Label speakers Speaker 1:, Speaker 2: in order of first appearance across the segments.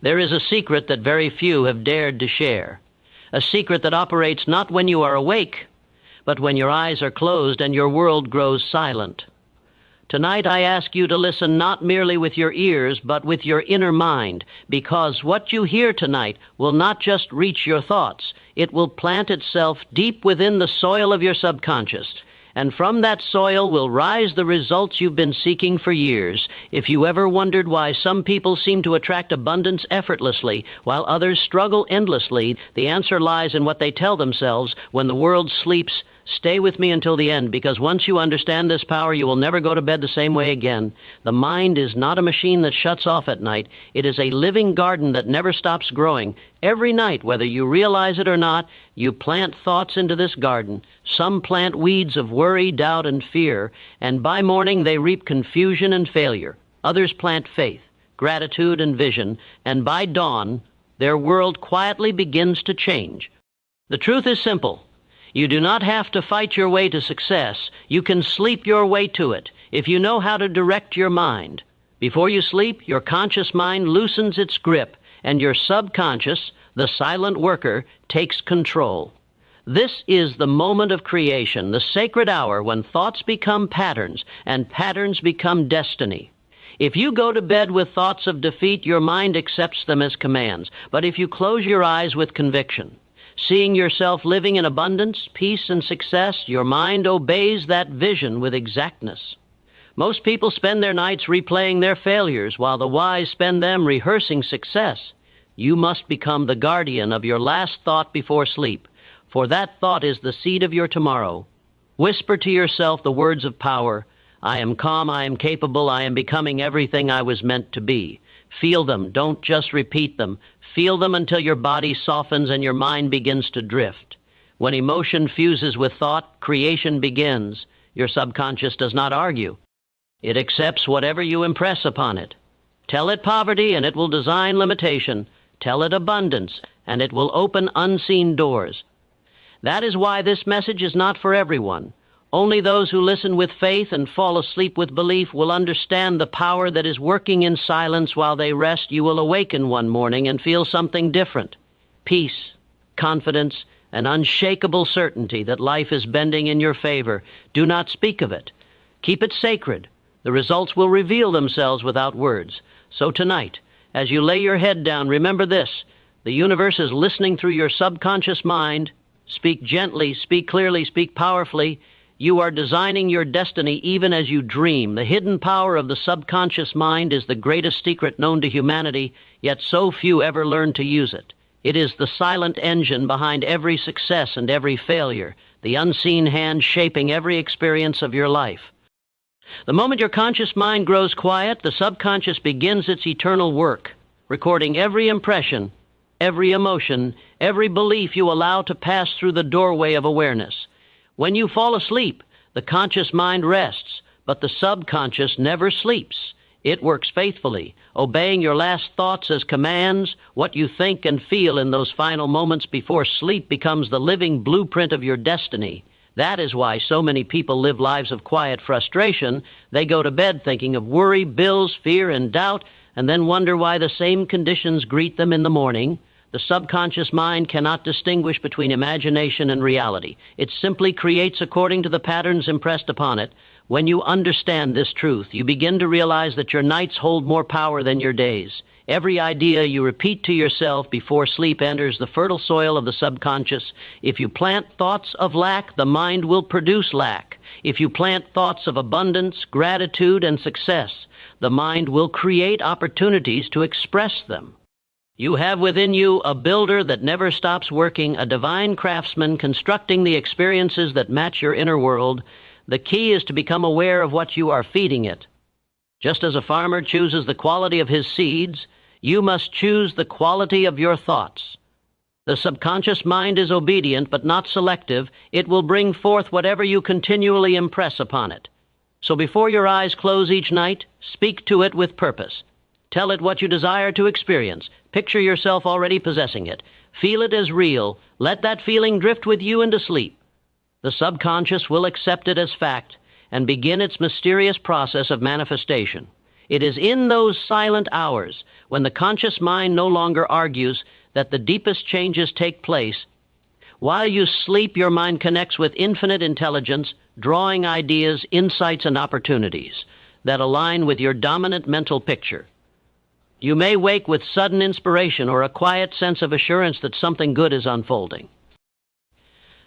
Speaker 1: There is a secret that very few have dared to share, a secret that operates not when you are awake, but when your eyes are closed and your world grows silent. Tonight I ask you to listen not merely with your ears, but with your inner mind, because what you hear tonight will not just reach your thoughts, it will plant itself deep within the soil of your subconscious. And from that soil will rise the results you've been seeking for years. If you ever wondered why some people seem to attract abundance effortlessly, while others struggle endlessly, the answer lies in what they tell themselves when the world sleeps. Stay with me until the end, because once you understand this power, you will never go to bed the same way again. The mind is not a machine that shuts off at night. It is a living garden that never stops growing. Every night, whether you realize it or not, you plant thoughts into this garden. Some plant weeds of worry, doubt, and fear, and by morning they reap confusion and failure. Others plant faith, gratitude, and vision, and by dawn, their world quietly begins to change. The truth is simple. You do not have to fight your way to success. You can sleep your way to it if you know how to direct your mind. Before you sleep, your conscious mind loosens its grip, and your subconscious, the silent worker, takes control. This is the moment of creation, the sacred hour when thoughts become patterns and patterns become destiny. If you go to bed with thoughts of defeat, your mind accepts them as commands. But if you close your eyes with conviction, seeing yourself living in abundance, peace, and success, your mind obeys that vision with exactness. Most people spend their nights replaying their failures, while the wise spend them rehearsing success. You must become the guardian of your last thought before sleep, for that thought is the seed of your tomorrow. Whisper to yourself the words of power. I am calm, I am capable, I am becoming everything I was meant to be. Feel them, don't just repeat them. Feel them until your body softens and your mind begins to drift. When emotion fuses with thought, creation begins. Your subconscious does not argue. It accepts whatever you impress upon it. Tell it poverty, and it will design limitation. Tell it abundance, and it will open unseen doors. That is why this message is not for everyone. Only those who listen with faith and fall asleep with belief will understand the power that is working in silence while they rest. You will awaken one morning and feel something different. Peace, confidence, an unshakable certainty that life is bending in your favor. Do not speak of it. Keep it sacred. The results will reveal themselves without words. So tonight, as you lay your head down, remember this. The universe is listening through your subconscious mind. Speak gently, speak clearly, speak powerfully. You are designing your destiny even as you dream. The hidden power of the subconscious mind is the greatest secret known to humanity, yet so few ever learn to use it. It is the silent engine behind every success and every failure, the unseen hand shaping every experience of your life. The moment your conscious mind grows quiet, the subconscious begins its eternal work, recording every impression, every emotion, every belief you allow to pass through the doorway of awareness. When you fall asleep, the conscious mind rests, but the subconscious never sleeps. It works faithfully, obeying your last thoughts as commands. What you think and feel in those final moments before sleep becomes the living blueprint of your destiny. That is why so many people live lives of quiet frustration. They go to bed thinking of worry, bills, fear, and doubt, and then wonder why the same conditions greet them in the morning. The subconscious mind cannot distinguish between imagination and reality. It simply creates according to the patterns impressed upon it. When you understand this truth, you begin to realize that your nights hold more power than your days. Every idea you repeat to yourself before sleep enters the fertile soil of the subconscious. If you plant thoughts of lack, the mind will produce lack. If you plant thoughts of abundance, gratitude, and success, the mind will create opportunities to express them. You have within you a builder that never stops working, a divine craftsman constructing the experiences that match your inner world. The key is to become aware of what you are feeding it. Just as a farmer chooses the quality of his seeds, you must choose the quality of your thoughts. The subconscious mind is obedient but not selective. It will bring forth whatever you continually impress upon it. So before your eyes close each night, speak to it with purpose. Tell it what you desire to experience. Picture yourself already possessing it. Feel it as real. Let that feeling drift with you into sleep. The subconscious will accept it as fact and begin its mysterious process of manifestation. It is in those silent hours, when the conscious mind no longer argues, that the deepest changes take place. While you sleep, your mind connects with infinite intelligence, drawing ideas, insights, and opportunities that align with your dominant mental picture. You may wake with sudden inspiration or a quiet sense of assurance that something good is unfolding.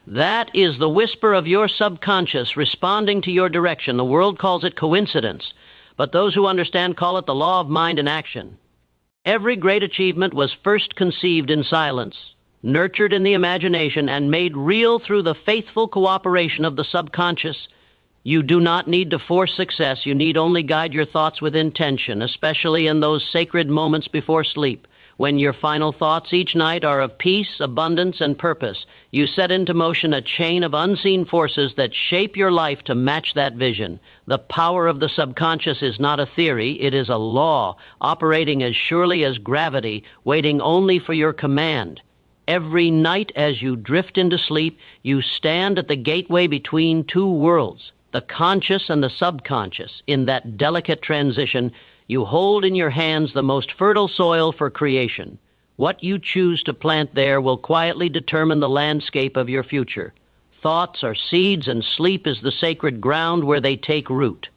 Speaker 1: That is the whisper of your subconscious responding to your direction. The world calls it coincidence, but those who understand call it the law of mind in action. Every great achievement was first conceived in silence, nurtured in the imagination, and made real through the faithful cooperation of the subconscious. You do not need to force success. You need only guide your thoughts with intention, especially in those sacred moments before sleep, when your final thoughts each night are of peace, abundance, and purpose. You set into motion a chain of unseen forces that shape your life to match that vision. The power of the subconscious is not a theory. It is a law, operating as surely as gravity, waiting only for your command. Every night as you drift into sleep, you stand at the gateway between two worlds, the conscious and the subconscious. In that delicate transition, you hold in your hands the most fertile soil for creation. What you choose to plant there will quietly determine the landscape of your future. Thoughts are seeds, and sleep is the sacred ground where they take root.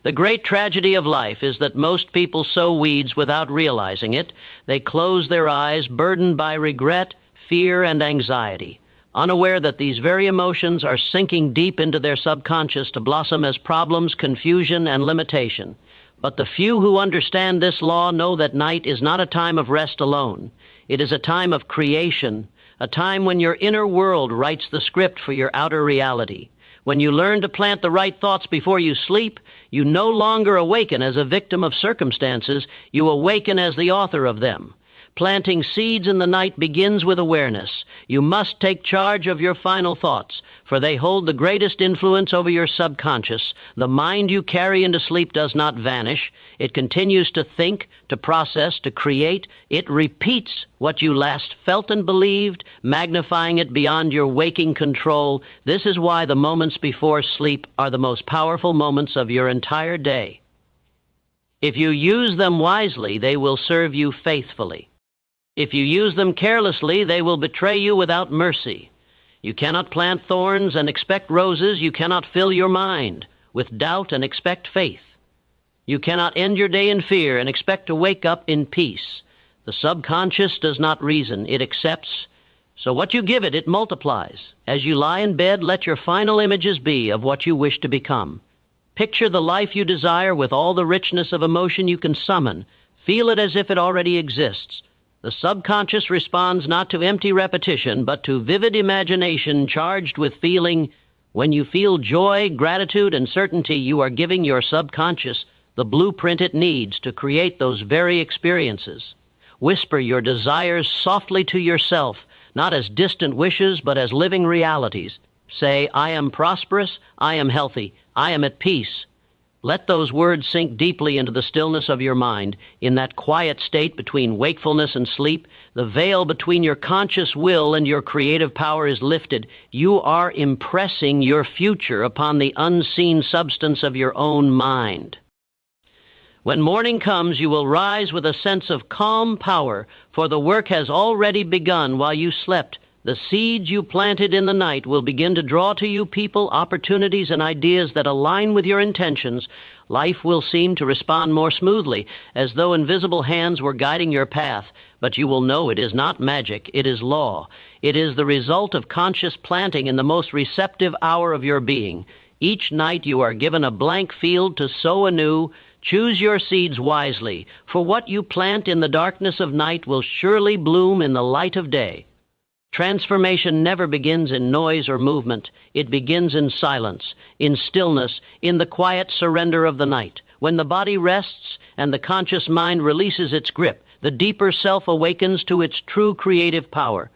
Speaker 1: The great tragedy of life is that most people sow weeds without realizing it. They close their eyes, burdened by regret, fear, and anxiety, unaware that these very emotions are sinking deep into their subconscious to blossom as problems, confusion, and limitation. But the few who understand this law know that night is not a time of rest alone. It is a time of creation, a time when your inner world writes the script for your outer reality. When you learn to plant the right thoughts before you sleep, you no longer awaken as a victim of circumstances. You awaken as the author of them. Planting seeds in the night begins with awareness. You must take charge of your final thoughts, for they hold the greatest influence over your subconscious. The mind you carry into sleep does not vanish. It continues to think, to process, to create. It repeats what you last felt and believed, magnifying it beyond your waking control. This is why the moments before sleep are the most powerful moments of your entire day. If you use them wisely, they will serve you faithfully. If you use them carelessly, they will betray you without mercy. You cannot plant thorns and expect roses. You cannot fill your mind with doubt and expect faith. You cannot end your day in fear and expect to wake up in peace. The subconscious does not reason, it accepts. So what you give it, it multiplies. As you lie in bed, let your final images be of what you wish to become. Picture the life you desire with all the richness of emotion you can summon. Feel it as if it already exists. The subconscious responds not to empty repetition, but to vivid imagination charged with feeling. When you feel joy, gratitude, and certainty, you are giving your subconscious the blueprint it needs to create those very experiences. Whisper your desires softly to yourself, not as distant wishes, but as living realities. Say, I am prosperous, I am healthy, I am at peace. Let those words sink deeply into the stillness of your mind. In that quiet state between wakefulness and sleep, the veil between your conscious will and your creative power is lifted. You are impressing your future upon the unseen substance of your own mind. When morning comes, you will rise with a sense of calm power, for the work has already begun while you slept. The seeds you planted in the night will begin to draw to you people, opportunities, and ideas that align with your intentions. Life will seem to respond more smoothly, as though invisible hands were guiding your path. But you will know it is not magic, it is law. It is the result of conscious planting in the most receptive hour of your being. Each night you are given a blank field to sow anew. Choose your seeds wisely, for what you plant in the darkness of night will surely bloom in the light of day. Transformation never begins in noise or movement. It begins in silence, in stillness, in the quiet surrender of the night. When the body rests and the conscious mind releases its grip, the deeper self awakens to its true creative power.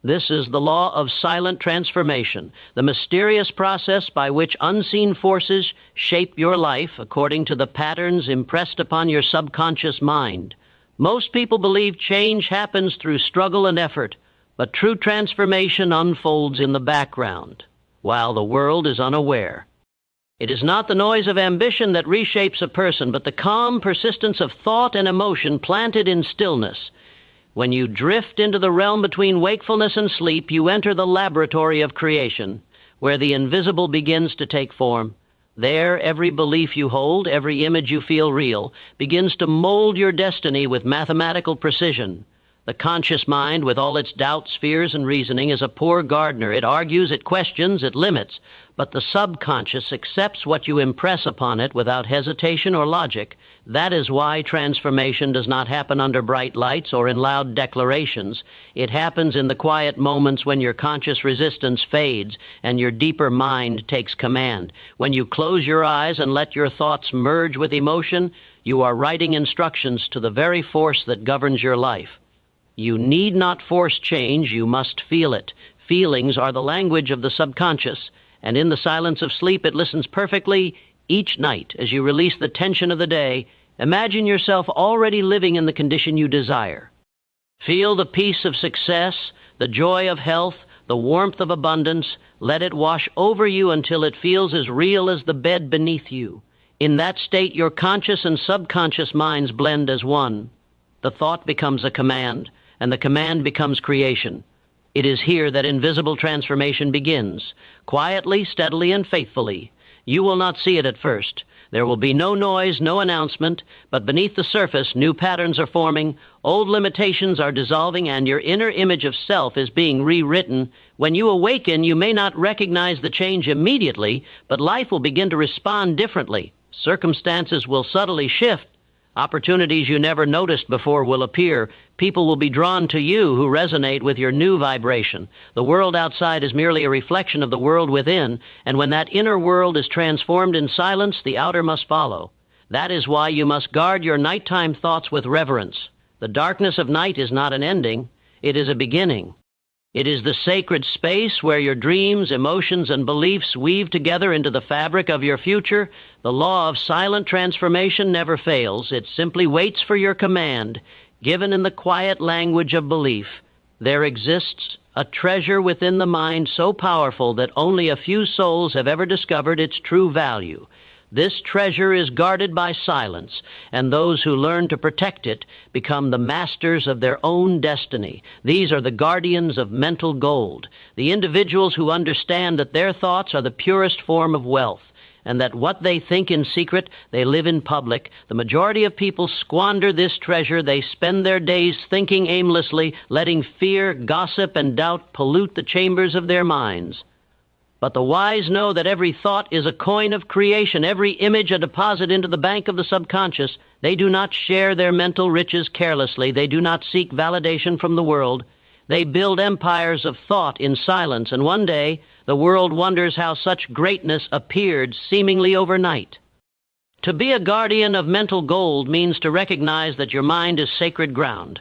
Speaker 1: This is the law of silent transformation, the mysterious process by which unseen forces shape your life according to the patterns impressed upon your subconscious mind. Most people believe change happens through struggle and effort, but true transformation unfolds in the background, while the world is unaware. It is not the noise of ambition that reshapes a person, but the calm persistence of thought and emotion planted in stillness. When you drift into the realm between wakefulness and sleep, you enter the laboratory of creation, where the invisible begins to take form. There, every belief you hold, every image you feel real, begins to mold your destiny with mathematical precision. The conscious mind, with all its doubts, fears, and reasoning, is a poor gardener. It argues, it questions, it limits. But the subconscious accepts what you impress upon it without hesitation or logic. That is why transformation does not happen under bright lights or in loud declarations. It happens in the quiet moments when your conscious resistance fades and your deeper mind takes command. When you close your eyes and let your thoughts merge with emotion, you are writing instructions to the very force that governs your life. You need not force change, you must feel it. Feelings are the language of the subconscious, and in the silence of sleep it listens perfectly. Each night, as you release the tension of the day, imagine yourself already living in the condition you desire. Feel the peace of success, the joy of health, the warmth of abundance. Let it wash over you until it feels as real as the bed beneath you. In that state, your conscious and subconscious minds blend as one. The thought becomes a command, and the command becomes creation. It is here that invisible transformation begins, quietly, steadily, and faithfully. You will not see it at first. There will be no noise, no announcement, but beneath the surface, new patterns are forming, old limitations are dissolving, and your inner image of self is being rewritten. When you awaken, you may not recognize the change immediately, but life will begin to respond differently. Circumstances will subtly shift. Opportunities you never noticed before will appear. People will be drawn to you who resonate with your new vibration. The world outside is merely a reflection of the world within, and when that inner world is transformed in silence, the outer must follow. That is why you must guard your nighttime thoughts with reverence. The darkness of night is not an ending, it is a beginning. It is the sacred space where your dreams, emotions, and beliefs weave together into the fabric of your future. The law of silent transformation never fails. It simply waits for your command, given in the quiet language of belief. There exists a treasure within the mind so powerful that only a few souls have ever discovered its true value. This treasure is guarded by silence, and those who learn to protect it become the masters of their own destiny. These are the guardians of mental gold, the individuals who understand that their thoughts are the purest form of wealth, and that what they think in secret, they live in public. The majority of people squander this treasure. They spend their days thinking aimlessly, letting fear, gossip, and doubt pollute the chambers of their minds. But the wise know that every thought is a coin of creation, every image a deposit into the bank of the subconscious. They do not share their mental riches carelessly. They do not seek validation from the world. They build empires of thought in silence, and one day the world wonders how such greatness appeared seemingly overnight. To be a guardian of mental gold means to recognize that your mind is sacred ground.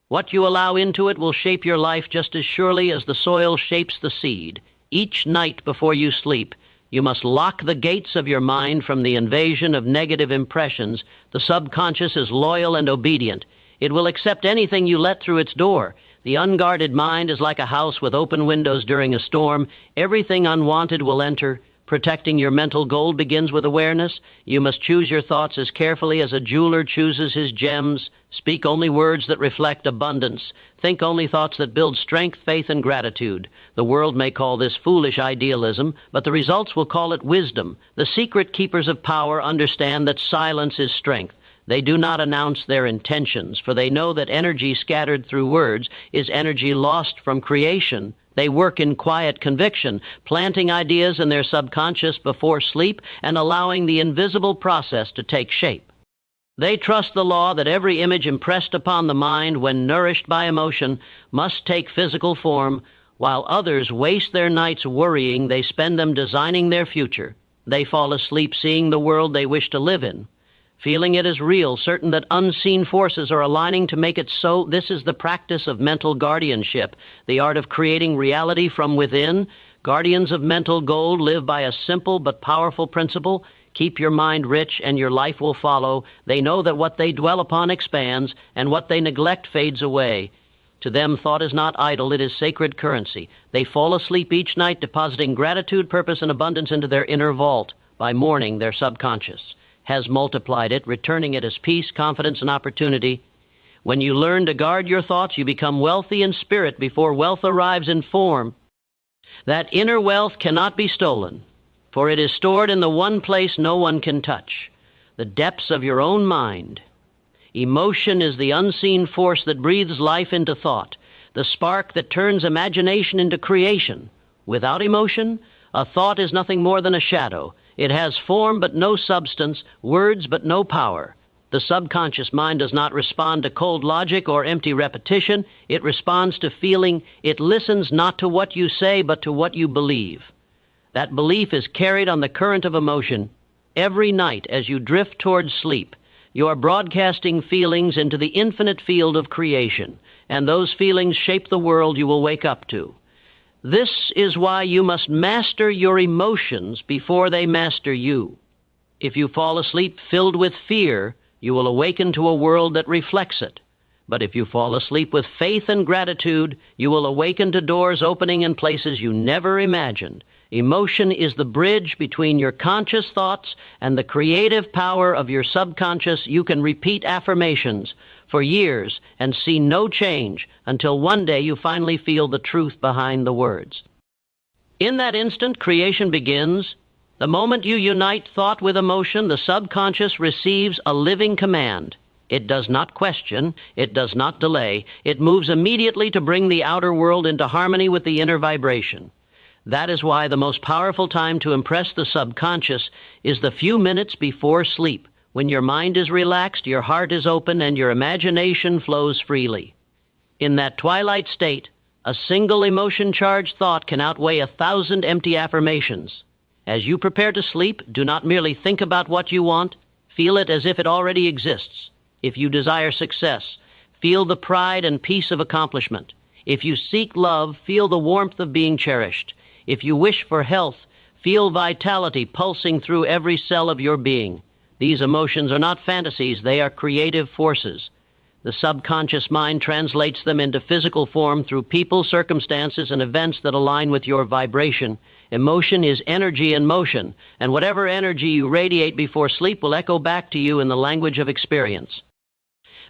Speaker 1: What you allow into it will shape your life just as surely as the soil shapes the seed. Each night before you sleep, you must lock the gates of your mind from the invasion of negative impressions. The subconscious is loyal and obedient. It will accept anything you let through its door. The unguarded mind is like a house with open windows during a storm. Everything unwanted will enter. Protecting your mental gold begins with awareness. You must choose your thoughts as carefully as a jeweler chooses his gems. Speak only words that reflect abundance. Think only thoughts that build strength, faith, and gratitude. The world may call this foolish idealism, but the results will call it wisdom. The secret keepers of power understand that silence is strength. They do not announce their intentions, for they know that energy scattered through words is energy lost from creation. They work in quiet conviction, planting ideas in their subconscious before sleep and allowing the invisible process to take shape. They trust the law that every image impressed upon the mind when nourished by emotion must take physical form. While others waste their nights worrying, they spend them designing their future. They fall asleep seeing the world they wish to live in, feeling it as real, certain that unseen forces are aligning to make it so. This is the practice of mental guardianship, the art of creating reality from within. Guardians of mental gold live by a simple but powerful principle. Keep your mind rich and your life will follow. They know that what they dwell upon expands and what they neglect fades away. To them, thought is not idle, it is sacred currency. They fall asleep each night depositing gratitude, purpose, and abundance into their inner vault. by morning their subconscious has multiplied it, returning it as peace, confidence, and opportunity. When you learn to guard your thoughts, you become wealthy in spirit before wealth arrives in form. That inner wealth cannot be stolen, for it is stored in the one place no one can touch, the depths of your own mind. Emotion is the unseen force that breathes life into thought, the spark that turns imagination into creation. Without emotion, a thought is nothing more than a shadow. It has form but no substance, words but no power. The subconscious mind does not respond to cold logic or empty repetition. It responds to feeling. It listens not to what you say, but to what you believe. That belief is carried on the current of emotion. Every night as you drift towards sleep, you are broadcasting feelings into the infinite field of creation, and those feelings shape the world you will wake up to. This is why you must master your emotions before they master you. If you fall asleep filled with fear, you will awaken to a world that reflects it. But if you fall asleep with faith and gratitude, you will awaken to doors opening in places you never imagined. Emotion is the bridge between your conscious thoughts and the creative power of your subconscious. You can repeat affirmations for years and see no change until one day you finally feel the truth behind the words. In that instant, creation begins. The moment you unite thought with emotion, the subconscious receives a living command. It does not question, it does not delay. It moves immediately to bring the outer world into harmony with the inner vibration. That is why the most powerful time to impress the subconscious is the few minutes before sleep, when your mind is relaxed, your heart is open, and your imagination flows freely. In that twilight state, a single emotion-charged thought can outweigh 1,000 empty affirmations. As you prepare to sleep, do not merely think about what you want, feel it as if it already exists. If you desire success, feel the pride and peace of accomplishment. If you seek love, feel the warmth of being cherished. If you wish for health, feel vitality pulsing through every cell of your being. These emotions are not fantasies, they are creative forces. The subconscious mind translates them into physical form through people, circumstances, and events that align with your vibration. Emotion is energy in motion, and whatever energy you radiate before sleep will echo back to you in the language of experience.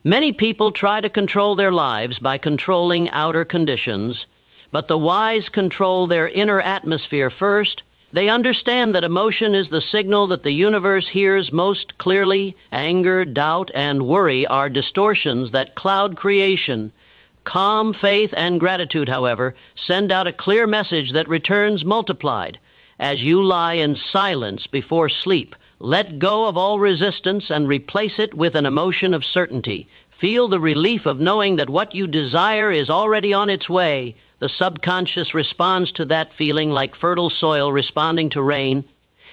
Speaker 1: Many people try to control their lives by controlling outer conditions, but the wise control their inner atmosphere first. They understand that emotion is the signal that the universe hears most clearly. Anger, doubt, and worry are distortions that cloud creation. Calm, faith, and gratitude, however, send out a clear message that returns multiplied. As you lie in silence before sleep, let go of all resistance and replace it with an emotion of certainty. Feel the relief of knowing that what you desire is already on its way. The subconscious responds to that feeling like fertile soil responding to rain.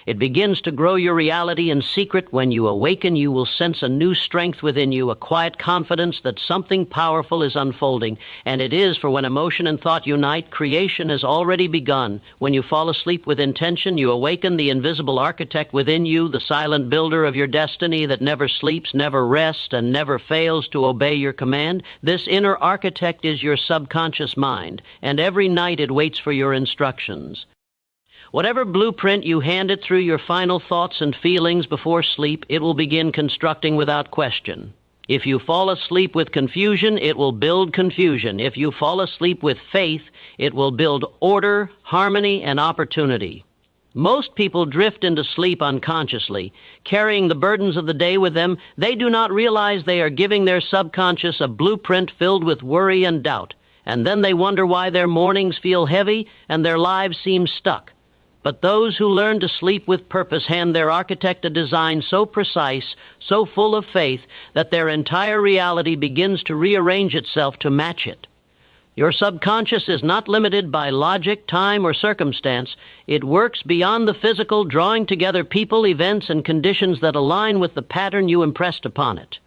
Speaker 1: It begins to grow your reality in secret. When you awaken, you will sense a new strength within you, a quiet confidence that something powerful is unfolding. And it is, for when emotion and thought unite, creation has already begun. When you fall asleep with intention, you awaken the invisible architect within you, the silent builder of your destiny that never sleeps, never rests, and never fails to obey your command. This inner architect is your subconscious mind, and every night it waits for your instructions. Whatever blueprint you hand it through your final thoughts and feelings before sleep, it will begin constructing without question. If you fall asleep with confusion, it will build confusion. If you fall asleep with faith, it will build order, harmony, and opportunity. Most people drift into sleep unconsciously, carrying the burdens of the day with them. They do not realize they are giving their subconscious a blueprint filled with worry and doubt, and then they wonder why their mornings feel heavy and their lives seem stuck. But those who learn to sleep with purpose hand their architect a design so precise, so full of faith, that their entire reality begins to rearrange itself to match it. Your subconscious is not limited by logic, time, or circumstance. It works beyond the physical, drawing together people, events, and conditions that align with the pattern you impressed upon it.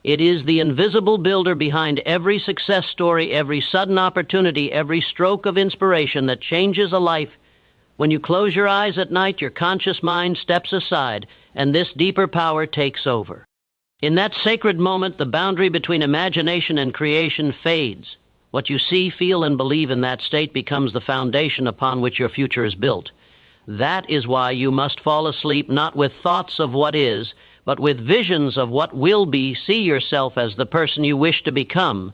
Speaker 1: It is the invisible builder behind every success story, every sudden opportunity, every stroke of inspiration that changes a life. When you close your eyes at night, your conscious mind steps aside, and this deeper power takes over. In that sacred moment, the boundary between imagination and creation fades. What you see, feel, and believe in that state becomes the foundation upon which your future is built. That is why you must fall asleep not with thoughts of what is, but with visions of what will be. See yourself as the person you wish to become.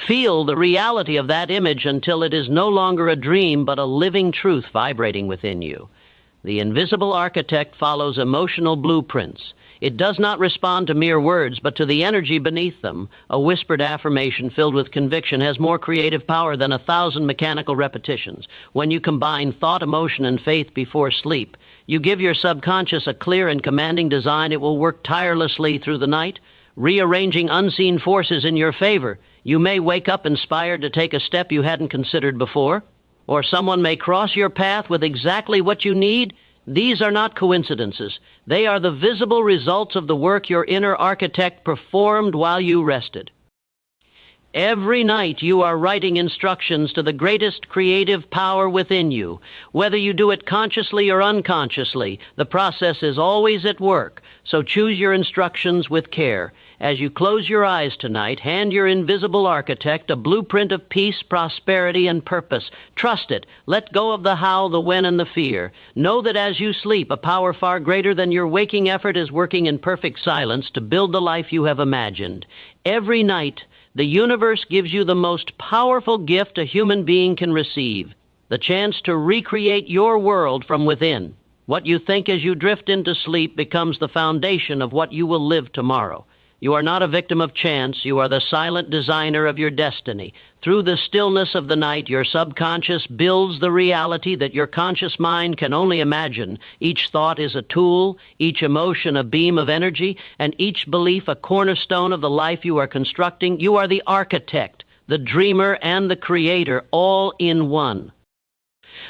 Speaker 1: Feel the reality of that image until it is no longer a dream, but a living truth vibrating within you. The invisible architect follows emotional blueprints. It does not respond to mere words, but to the energy beneath them. A whispered affirmation filled with conviction has more creative power than 1,000 mechanical repetitions. When you combine thought, emotion, and faith before sleep, you give your subconscious a clear and commanding design. It will work tirelessly through the night, rearranging unseen forces in your favor. You may wake up inspired to take a step you hadn't considered before, or someone may cross your path with exactly what you need. These are not coincidences. They are the visible results of the work your inner architect performed while you rested. Every night you are writing instructions to the greatest creative power within you. Whether you do it consciously or unconsciously, the process is always at work, so choose your instructions with care. As you close your eyes tonight, hand your invisible architect a blueprint of peace, prosperity, and purpose. Trust it. Let go of the how, the when, and the fear. Know that as you sleep, a power far greater than your waking effort is working in perfect silence to build the life you have imagined. Every night, the universe gives you the most powerful gift a human being can receive, the chance to recreate your world from within. What you think as you drift into sleep becomes the foundation of what you will live tomorrow. You are not a victim of chance. You are the silent designer of your destiny. Through the stillness of the night, your subconscious builds the reality that your conscious mind can only imagine. Each thought is a tool, each emotion a beam of energy, and each belief a cornerstone of the life you are constructing. You are the architect, the dreamer, and the creator, all in one.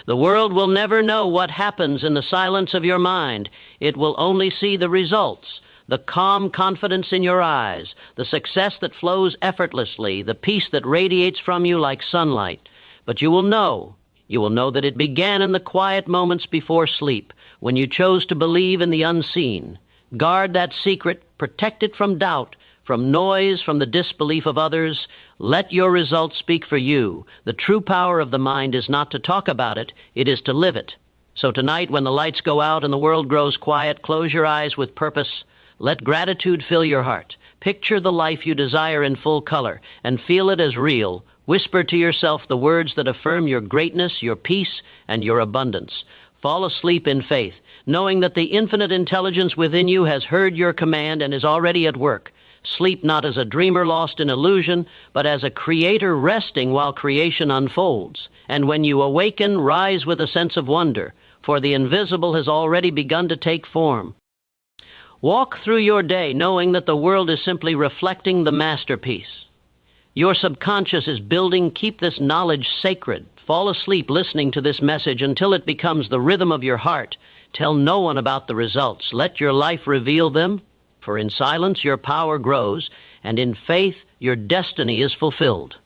Speaker 1: The world will never know what happens in the silence of your mind. It will only see the results. The calm confidence in your eyes, the success that flows effortlessly, the peace that radiates from you like sunlight. But you will know that it began in the quiet moments before sleep, when you chose to believe in the unseen. Guard that secret, protect it from doubt, from noise, from the disbelief of others. Let your results speak for you. The true power of the mind is not to talk about it, it is to live it. So tonight, when the lights go out and the world grows quiet, close your eyes with purpose. Let gratitude fill your heart. Picture the life you desire in full color and feel it as real. Whisper to yourself the words that affirm your greatness, your peace, and your abundance. Fall asleep in faith, knowing that the infinite intelligence within you has heard your command and is already at work. Sleep not as a dreamer lost in illusion, but as a creator resting while creation unfolds. And when you awaken, rise with a sense of wonder, for the invisible has already begun to take form. Walk through your day knowing that the world is simply reflecting the masterpiece. Your subconscious is building. Keep this knowledge sacred. Fall asleep listening to this message until it becomes the rhythm of your heart. Tell no one about the results. Let your life reveal them, for in silence your power grows, and in faith your destiny is fulfilled.